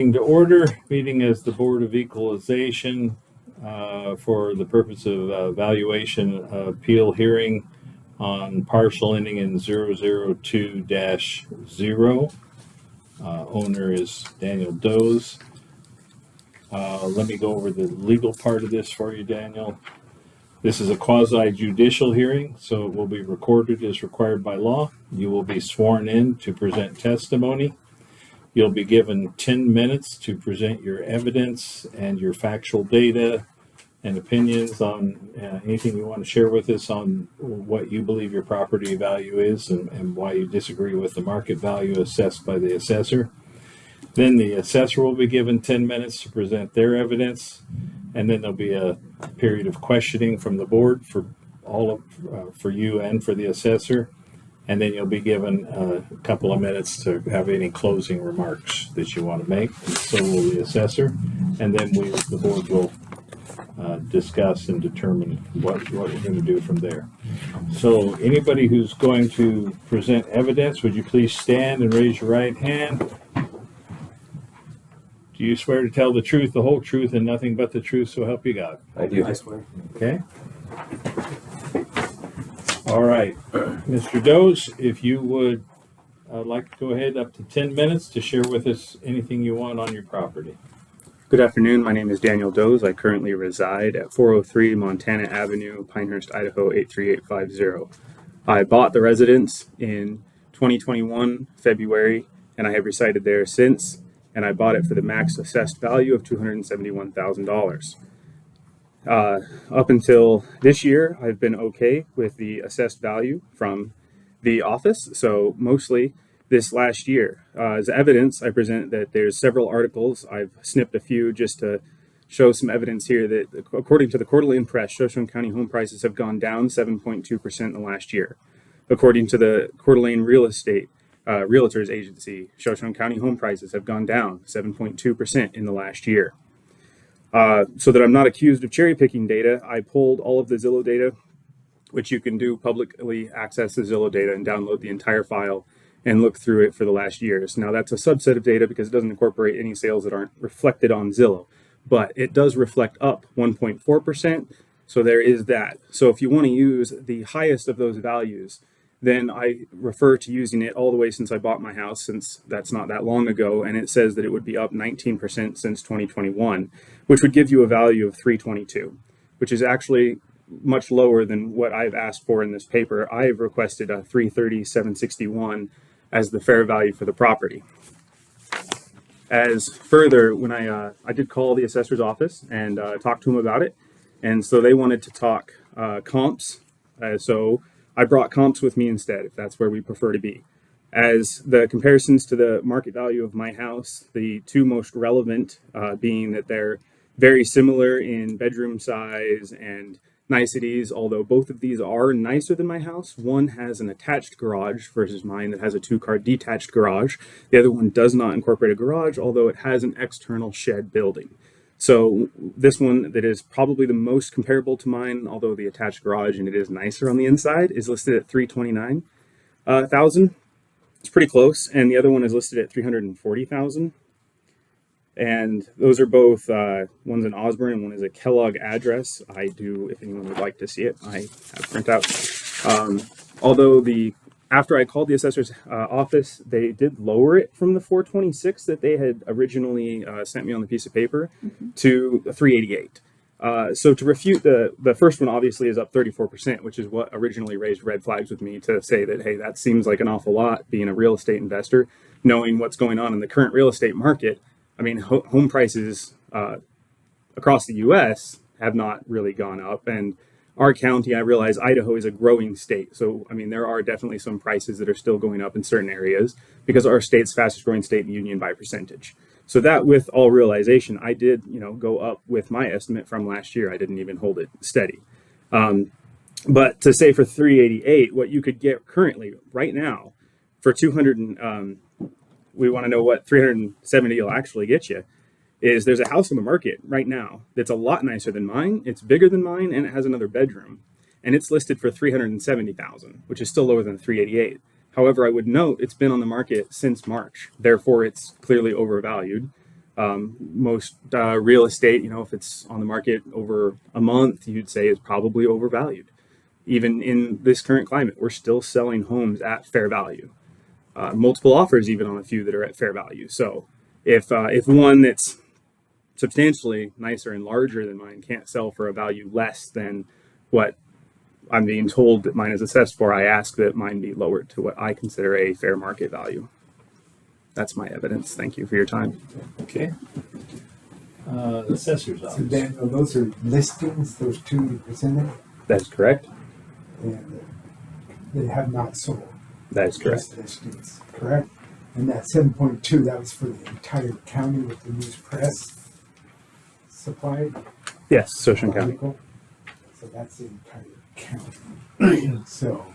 To order, meeting as the Board of Equalization for the purpose of valuation appeal hearing on partial ending in 002-0. Owner is Daniel Doze. Let me go over the legal part of this for you, Daniel. This is a quasi-judicial hearing, so it will be recorded as required by law. You will be sworn in to present testimony. You'll be given 10 minutes to present your evidence and your factual data and opinions on anything you want to share with us on what you believe your property value is and why you disagree with the market value assessed by the assessor. Then the assessor will be given 10 minutes to present their evidence, and then there'll be a period of questioning from the board for for you and for the assessor. And then you'll be given a couple of minutes to have any closing remarks that you want to make. And so will the assessor. And then the board will discuss and determine what we're going to do from there. So anybody who's going to present evidence, would you please stand and raise your right hand? Do you swear to tell the truth, the whole truth, and nothing but the truth, so help you God? I do. I swear. Okay. All right, Mr. Doze, if you would like to go ahead up to 10 minutes to share with us anything you want on your property. Good afternoon. My name is Daniel Doze. I currently reside at 403 Montana Avenue, Pinehurst, Idaho 83850. I bought the residence in 2021, February, and I have resided there since, and I bought it for the max assessed value of $271,000. Up until this year, I've been okay with the assessed value from the office. So mostly this last year, as evidence, I present that there's several articles. I've snipped a few just to show some evidence here that according to the Quarterly Press, Shoshone County home prices have gone down 7.2% in the last year. According to the Coeur d'Alene Real Estate Realtors Agency, Shoshone County home prices have gone down 7.2% in the last year. So that I'm not accused of cherry picking data, I pulled all of the Zillow data, which you can do publicly access the Zillow data and download the entire file and look through it for the last years. Now that's a subset of data because it doesn't incorporate any sales that aren't reflected on Zillow, but it does reflect up 1.4%. So there is that. So if you want to use the highest of those values, then I refer to using it all the way since I bought my house, since that's not that long ago, and it says that it would be up 19% since 2021, which would give you a value of 322, which is actually much lower than what I've asked for in this paper. I've requested a 330,761 as the fair value for the property. As further, when I did call the assessor's office and talk to them about it, and so they wanted to talk comps, so I brought comps with me instead, if that's where we prefer to be. As the comparisons to the market value of my house, the two most relevant being that they're very similar in bedroom size and niceties, although both of these are nicer than my house. One has an attached garage versus mine that has a two-car detached garage. The other one does not incorporate a garage, although it has an external shed building. So this one that is probably the most comparable to mine, although the attached garage and it is nicer on the inside, is listed at $329,000. It's pretty close. And the other one is listed at $340,000. And those are both, one's an Osborne and one is a Kellogg address. I do, if anyone would like to see it, I have printout. Although after I called the assessor's office, they did lower it from the 426 that they had originally sent me on the piece of paper to 388. So to refute the first one obviously is up 34%, which is what originally raised red flags with me to say that, hey, that seems like an awful lot being a real estate investor, knowing what's going on in the current real estate market. I mean, home prices across the U.S. have not really gone up, and our county, I realize Idaho is a growing state. So, I mean, there are definitely some prices that are still going up in certain areas because our state's fastest growing state in the union by percentage. So that with all realization, I did, go up with my estimate from last year. I didn't even hold it steady. But to say for 388, what you could get currently right now for 200, we want to know what 370 will actually get you. Is there's a house on the market right now that's a lot nicer than mine. It's bigger than mine and it has another bedroom, and it's listed for $370,000, which is still lower than 388. However, I would note it's been on the market since March, therefore it's clearly overvalued. Most real estate, if it's on the market over a month, you'd say is probably overvalued. Even in this current climate, we're still selling homes at fair value. Multiple offers even on a few that are at fair value. So if one that's substantially nicer and larger than mine can't sell for a value less than what I'm being told that mine is assessed for, I ask that mine be lowered to what I consider a fair market value. That's my evidence. Thank you for your time. Okay. Assessor's So office. Daniel, those are listings, those two you presented, That is correct. and they have not sold. That is correct. Just listings, correct? And that 7.2, that was for the entire county with the news press supplied. Yes, Ocean County. article. So that's the entire county. So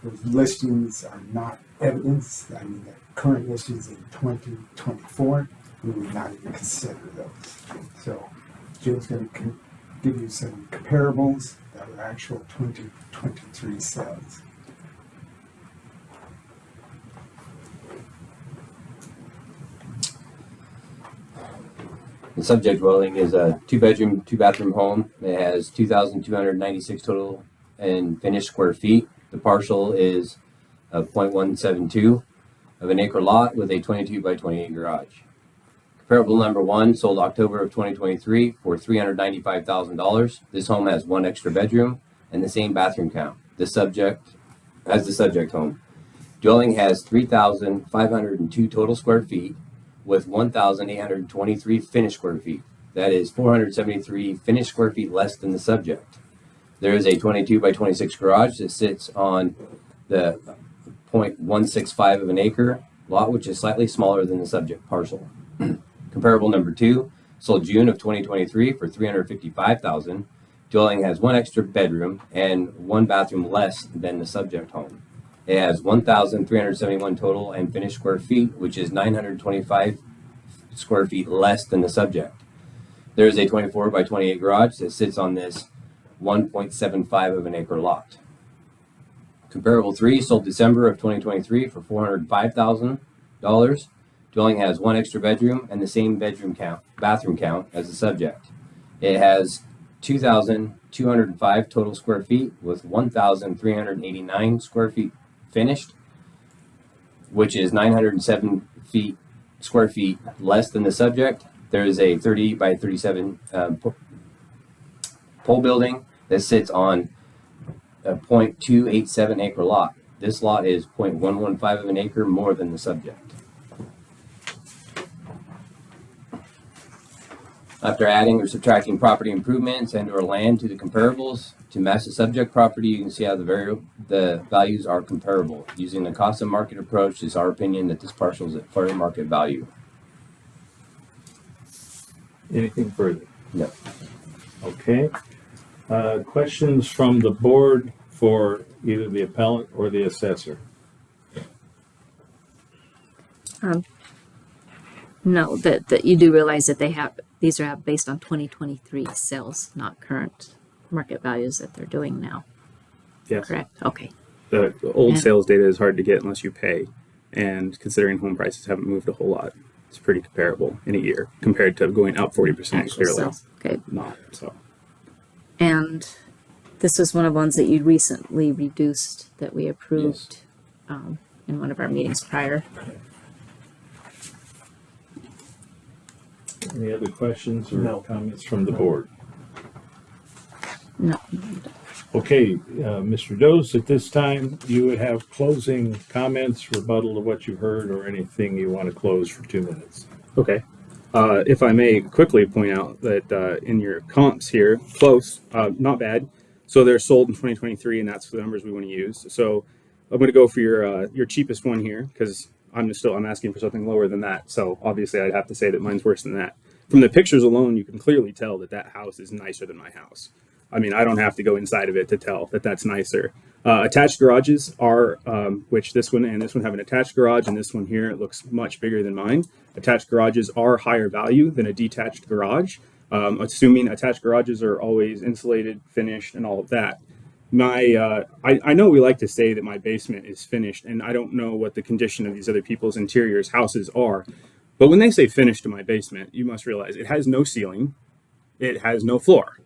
those listings are not evidence. I mean, the current listings in 2024, we would not even consider those. So Jill's going to give you some comparables that are actual 2023 sales. The subject dwelling is a 2-bedroom, 2-bathroom home. It has 2,296 total and finished square feet. The parcel is a 0.172 of an acre lot with a 22 by 28 garage. Comparable number 1 sold October of 2023 for $395,000. This home has 1 extra bedroom and the same bathroom count. The subject home. Dwelling has 3,502 total square feet with 1,823 finished square feet. That is 473 finished square feet less than the subject. There is a 22 by 26 garage that sits on the 0.165 of an acre lot, which is slightly smaller than the subject parcel. Comparable number 2 sold June of 2023 for $355,000. Dwelling has 1 extra bedroom and 1 bathroom less than the subject home. It has 1,371 total and finished square feet, which is 925 square feet less than the subject. There is a 24 by 28 garage that sits on this 1.75 of an acre lot. Comparable 3 sold December of 2023 for $405,000. Dwelling has 1 extra bedroom and the same bathroom count as the subject. It has 2,205 total square feet with 1,389 square feet finished, which is 907 square feet less than the subject. There is a 30 by 37 pole building that sits on a 0.287 acre lot. This lot is 0.115 of an acre more than the subject. After adding or subtracting property improvements and or land to the comparables to match the subject property, you can see how the values are comparable. Using the cost of market approach, it's our opinion that this parcel is at fair market value. Anything further? No. Okay. Questions from the board for either the appellant or the assessor? No, that you do realize that these are based on 2023 sales, not current market values that they're doing now. Yes. Correct. Okay. The old Yeah. sales data is hard to get unless you pay, and considering home prices haven't moved a whole lot, it's pretty comparable in a year compared to going up 40%. Actual Clearly sales. Okay. not. So And this was one of the ones that you recently reduced that we approved in one of our meetings prior. Any other questions or comments from the board? No. Okay, Mr. Doze, at this time, you would have closing comments, rebuttal of what you've heard, or anything you want to close for 2 minutes. okay. If I may quickly point out that in your comps here, close, not bad. So they're sold in 2023, and that's the numbers we want to use. So I'm going to go for your cheapest one here because I'm asking for something lower than that. So obviously, I'd have to say that mine's worse than that. From the pictures alone, you can clearly tell that house is nicer than my house. I mean, I don't have to go inside of it to tell that that's nicer. Attached garages are, which this one and this one have an attached garage, and this one here, it looks much bigger than mine. Attached garages are higher value than a detached garage, assuming attached garages are always insulated, finished, and all of that. I know we like to say that my basement is finished, and I don't know what the condition of these other people's houses are. But when they say finished in my basement, you must realize it has no ceiling, it has no floor,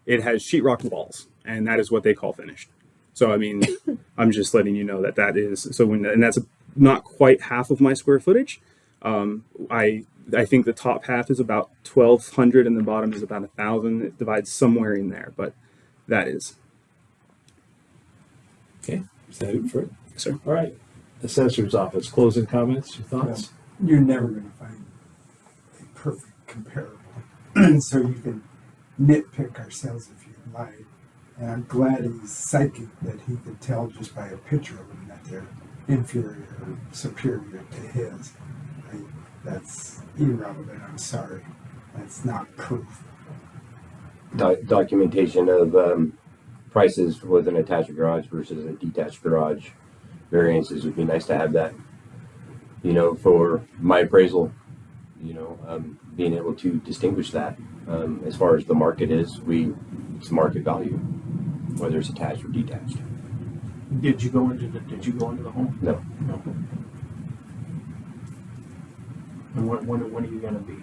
it has sheetrock walls, and that is what they call finished. So I mean, I'm just letting you know that that is so when and that's not quite half of my square footage. I think the top half is about 1,200 and the bottom is about 1,000. It divides somewhere in there, but that is. Okay, is that it for it? Sir. All right. Assessor's office, closing comments, your thoughts? You're never going to find a perfect comparable. So you can nitpick ourselves if you like. And I'm glad he's psychic that he could tell just by a picture of them that they're inferior or superior to his. That's irrelevant. I'm sorry. That's not proof. Documentation of prices with an attached garage versus a detached garage variances would be nice to have that, for my appraisal, being able to distinguish that as far as the market is, it's market value, whether it's attached or detached. Did you go into the home? No. No. And when are you going to be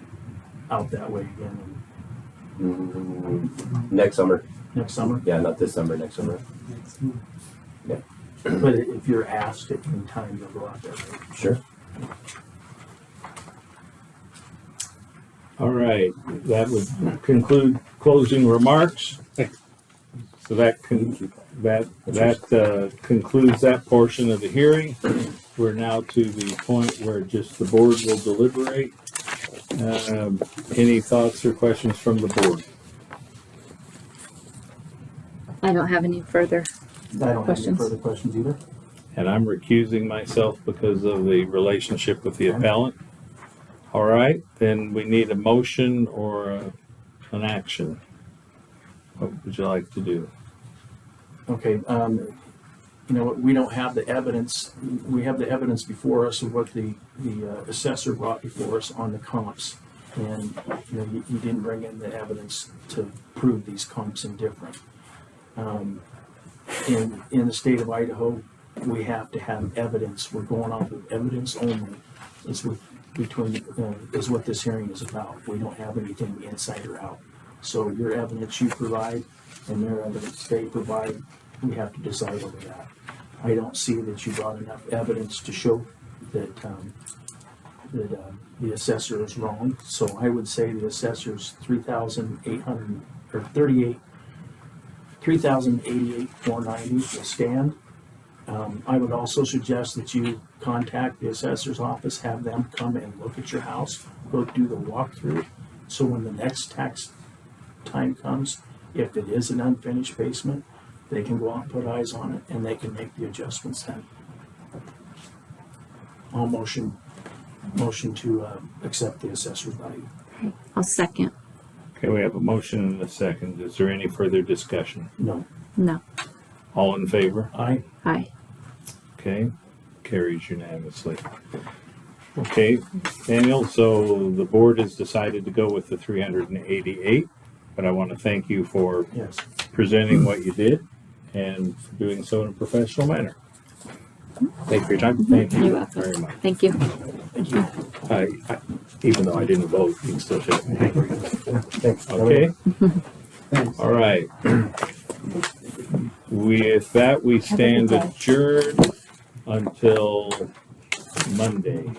out that way again? Next summer. Next summer? Yeah, not this summer, next summer. Next month. Yeah. But if you're asked at any time, you'll go out there. Right? Sure. All right, that would conclude closing remarks. So that concludes that portion of the hearing. We're now to the point where just the board will deliberate. Any thoughts or questions from the board? I don't have any further. I don't have any Questions? further questions either. And I'm recusing myself because of the relationship with the appellant. All right, then we need a motion or an action. What would you like to do? Okay. We don't have the evidence. We have the evidence before us of what the assessor brought before us on the comps, and you didn't bring in the evidence to prove these comps indifferent. In the state of Idaho, we have to have evidence. We're going off of evidence only. Is what this hearing is about. We don't have anything inside or out. So your evidence you provide and their evidence they provide, we have to decide over that. I don't see that you brought enough evidence to show that the assessor is wrong. So I would say the assessor's 3,800 or 3,088,490 will stand. I would also suggest that you contact the assessor's office, have them come and look at your house, go do the walkthrough. So when the next tax time comes, if it is an unfinished basement, they can go out and put eyes on it and they can make the adjustments then. I'll motion to accept the assessor's value. I'll second. Okay, we have a motion and a second. Is there any further discussion? No. No. All in favor? Aye. Aye. Okay, carries unanimously. Okay, Daniel, so the board has decided to go with the 388, but I want to thank you for Yes. presenting what you did and for doing so in a professional manner. Thank you for your time. Thank you You're welcome. very much. Thank you. Thank you. Even though I didn't vote, you can still shake my hand. Thanks. Okay, Thanks. all right. With that, we stand adjourned until Monday.